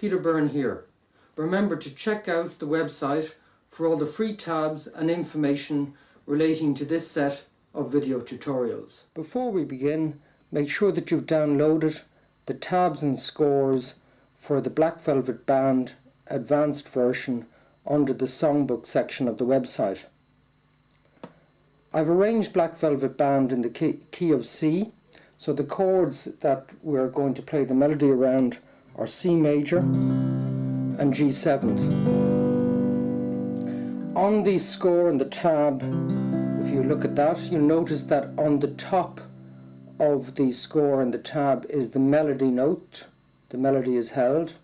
Peter Byrne here. Remember to check out the website for all the free tabs and information relating to this set of video tutorials. Before we begin, make sure that you've downloaded the tabs and scores for the Black Velvet Band advanced version under the songbook section of the website. I've arranged Black Velvet Band in the key of C, so the chords that we're going to play the melody around are C major and G7. On the score and the tab, if you look at that, you'll notice that on the top of the score and the tab is the melody note. The melody is held.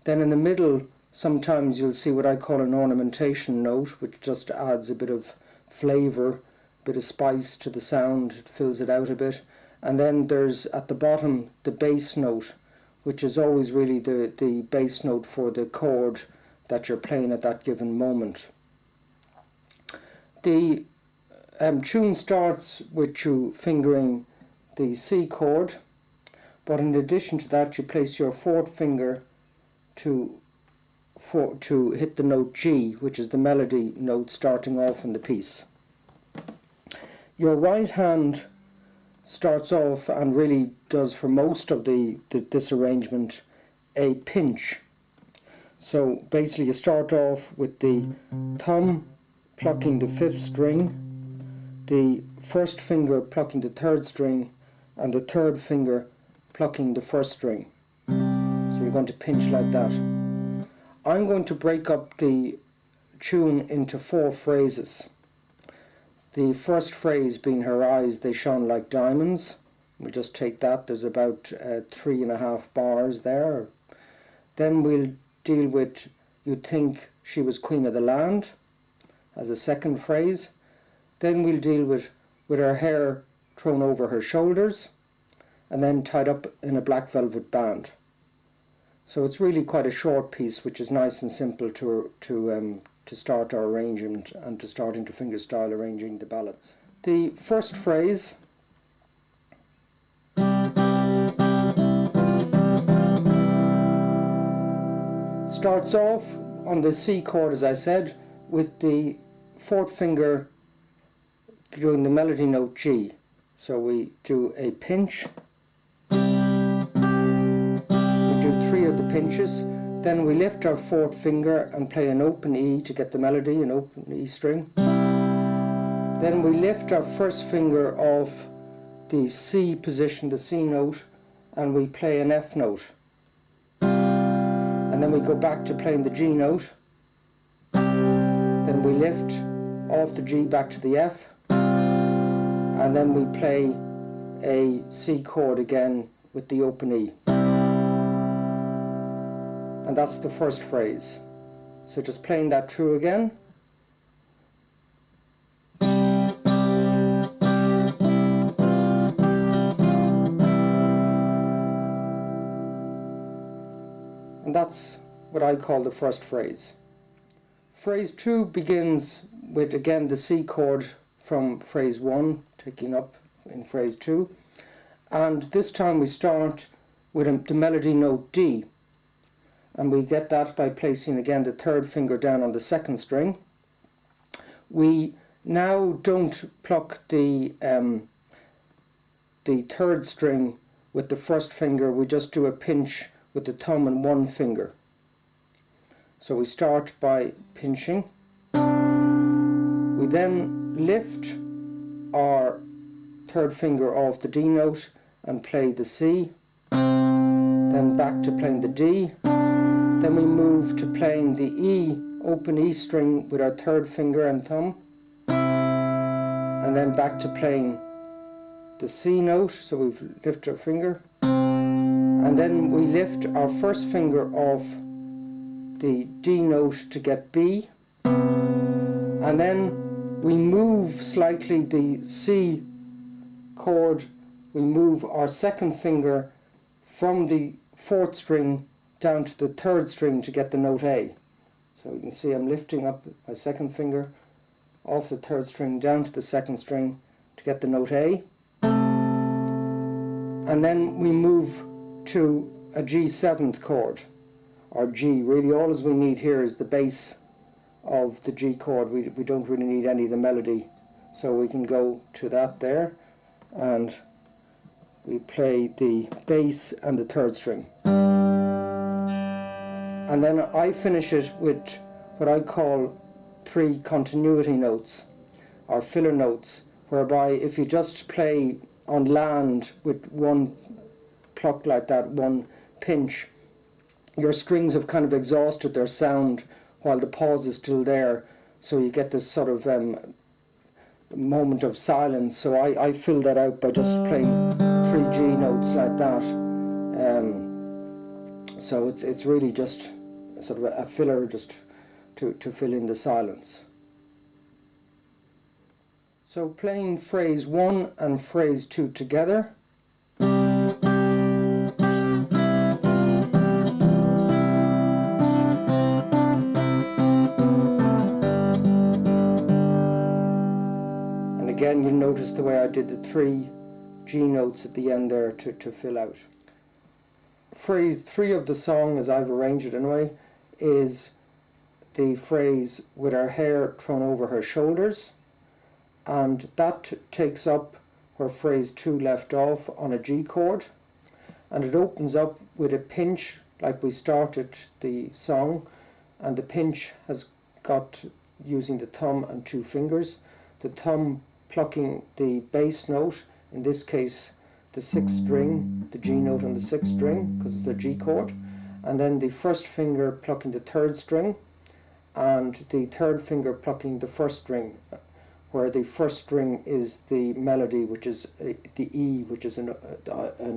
Then in the middle, sometimes you'll see what I call an ornamentation note, which just adds a bit of flavour, a bit of spice to the sound, it fills it out a bit. And then there's at the bottom the bass note, which is always really the bass note for the chord that you're playing at that given moment. The tune starts with you fingering the C chord, but in addition to that you place your fourth finger to hit the note G, which is the melody note starting off in the piece. Your right hand starts off and really does for most of this arrangement a pinch. So basically you start off with the thumb plucking the fifth string, the first finger plucking the third string, and the third finger plucking the first string. So you're going to pinch like that. I'm going to break up the tune into 4 phrases. The first phrase being "Her eyes, they shone like diamonds." We'll just take that. There's about 3.5 bars there. Then we'll deal with "You'd think she was queen of the land" as a second phrase. Then we'll deal with her hair thrown over her shoulders and then tied up in a black velvet band. So it's really quite a short piece, which is nice and simple to start our arrangement and to start into fingerstyle arranging the ballads. The first phrase starts off on the C chord, as I said, with the fourth finger doing the melody note G. So we do a pinch, we do 3 of the pinches, then we lift our fourth finger and play an open E to get the melody, an open E string. Then we lift our first finger off the C position, the C note, and we play an F note. And then we go back to playing the G note. Then we lift off the G back to the F. And then we play a C chord again with the open E. And that's the first phrase. So just playing that through again. And that's what I call the first phrase. Phrase 2 begins with, again, the C chord from phrase 1, taking up in phrase 2. And this time we start with the melody note D. And we get that by placing again the third finger down on the second string. We now don't pluck the third string with the first finger, we just do a pinch with the thumb and one finger. So we start by pinching. We then lift our third finger off the D note and play the C, then back to playing the D. Then we move to playing the E, open E string with our third finger and thumb, and then back to playing the C note, so we've lifted our finger, and then we lift our first finger off the D note to get B, and then we move slightly the C chord, we move our second finger from the fourth string down to the third string to get the note A. So you can see I'm lifting up my second finger off the third string down to the second string to get the note A. And then we move to a G7th chord. or G. Really all we need here is the bass of the G chord. We don't really need any of the melody, so we can go to that there, and we play the bass and the third string, and then I finish it with what I call 3 continuity notes or filler notes, whereby if you just play on land with one pluck like that, one pinch, your strings have kind of exhausted their sound while the pause is still there, so you get this sort of moment of silence. So I fill that out by just playing 3 G notes like that. So it's really just sort of a filler, just to fill in the silence. So playing phrase 1 and phrase 2 together. And again, you'll notice the way I did the 3 G notes at the end there to fill out. Phrase 3 of the song, as I've arranged it anyway, is the phrase "with her hair thrown over her shoulders," and that takes up where phrase 2 left off on a G chord, and it opens up with a pinch like we started the song, and the pinch has got using the thumb and 2 fingers, the thumb plucking the bass note, in this case the 6th string, the G note on the 6th string because it's a G chord, and then the first finger plucking the 3rd string, and the 3rd finger plucking the 1st string, where the 1st string is the melody, which is the E, which is an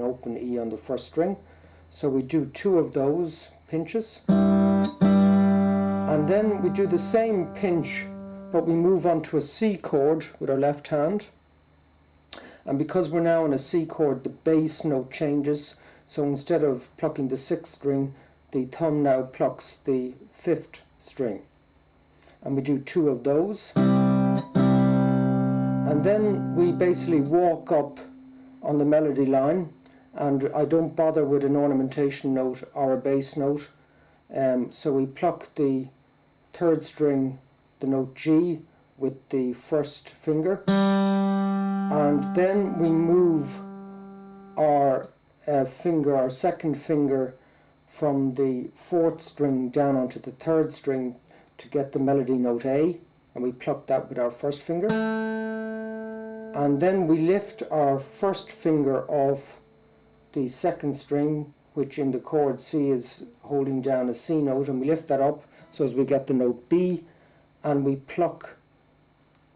open E on the 1st string. So we do 2 of those pinches, and then we do the same pinch, but we move on to a C chord with our left hand. And because we're now on a C chord, the bass note changes, so instead of plucking the 6th string, the thumb now plucks the 5th string, and we do 2 of those, and then we basically walk up on the melody line, and I don't bother with an ornamentation note or a bass note, so we pluck the 3rd string, the note G, with the 1st finger, and then we move our finger, our 2nd finger, from the 4th string down onto the 3rd string to get the melody note A, and we pluck that with our 1st finger, and then we lift our 1st finger off the 2nd string, which in the chord C is holding down a C note, and we lift that up so as we get the note B, and we pluck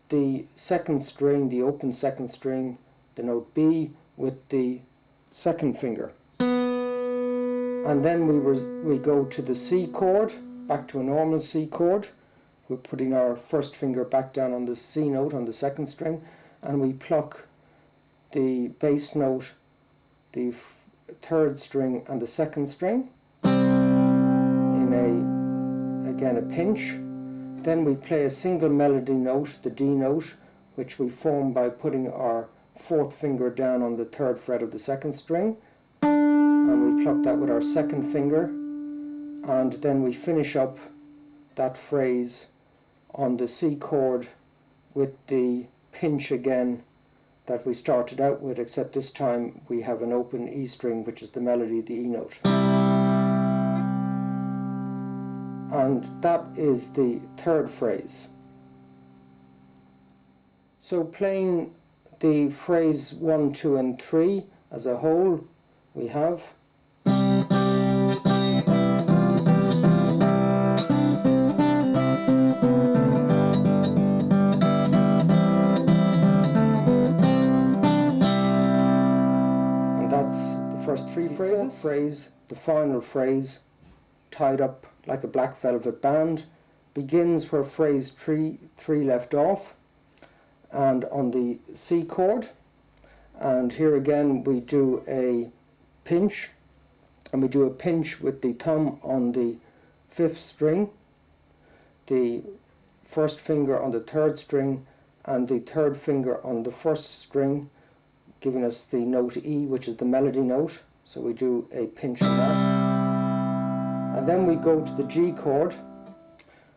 the 2nd string, the open 2nd string, the note B, with the 2nd finger. And then we go to the C chord, back to a normal C chord. We're putting our 1st finger back down on the C note on the 2nd string, and we pluck the bass note, the 3rd string and the 2nd string in again a pinch. Then we play a single melody note, the D note, which we form by putting our 4th finger down on the 3rd fret of the 2nd string, and we pluck that with our 2nd finger, and then we finish up that phrase on the C chord with the pinch again that we started out with, except this time we have an open E string, which is the melody, the E note. And that is the 3rd phrase. So playing the phrase 1, 2 and 3 as a whole, we have first 3 phrases. The final phrase, tied up like a black velvet band, begins where phrase 3 left off, and on the C chord, and here again we do a pinch, and we do a pinch with the thumb on the 5th string, the 1st finger on the 3rd string, and the 3rd finger on the 1st string, giving us the note E, which is the melody note, so we do a pinch on that. and then we go to the G chord,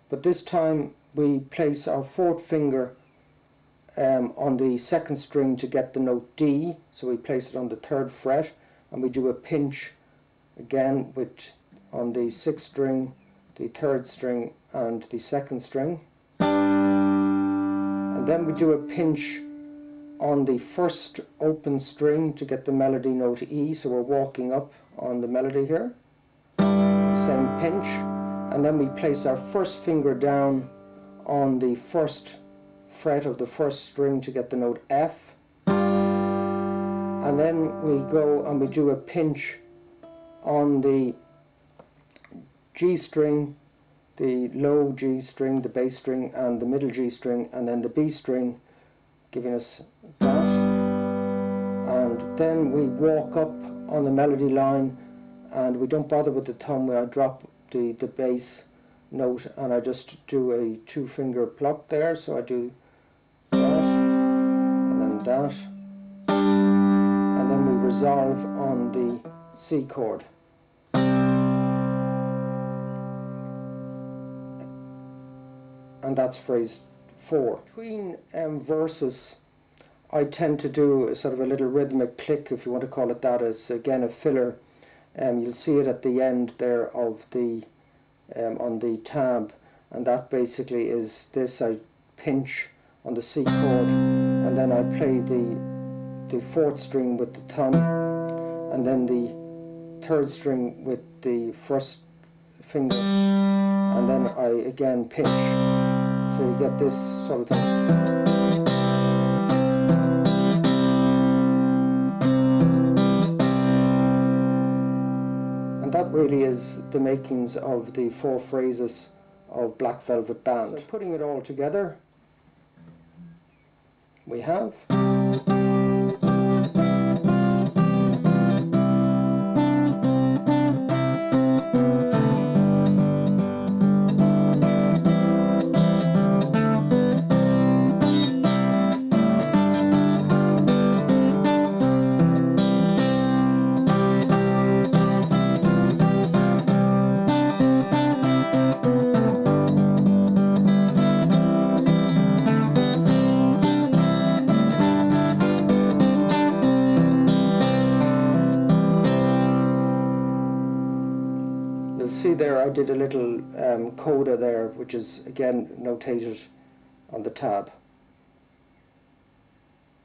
but this time we place our fourth finger on the second string to get the note D, so we place it on the 3rd fret, and we do a pinch again on the 6th string, the 3rd string and the 2nd string, and then we do a pinch on the 1st open string to get the melody note E, so we're walking up on the melody here, same pinch, and then we place our first finger down on the 1st fret of the 1st string to get the note F, and then we go and we do a pinch on the G string, the low G string, the bass string and the middle G string, and then the B string, giving us that, and then we walk up on the melody line, and we don't bother with the thumb. I drop the bass note and I just do a 2-finger pluck there, so I do that and then that, and then we resolve on the C chord. And that's phrase 4. Between verses I tend to do a sort of a little rhythmic click, if you want to call it that. It's again a filler. You'll see it at the end there of the on the tab, and that basically is this. I pinch on the C chord, and then I play the 4th string with the thumb, and then the 3rd string with the 1st finger, and then I again pinch. So you get this sort of thing. And that really is the makings of the 4 phrases of Black Velvet Band. So putting it all together, we have there I did a little coda there, which is again notated on the tab.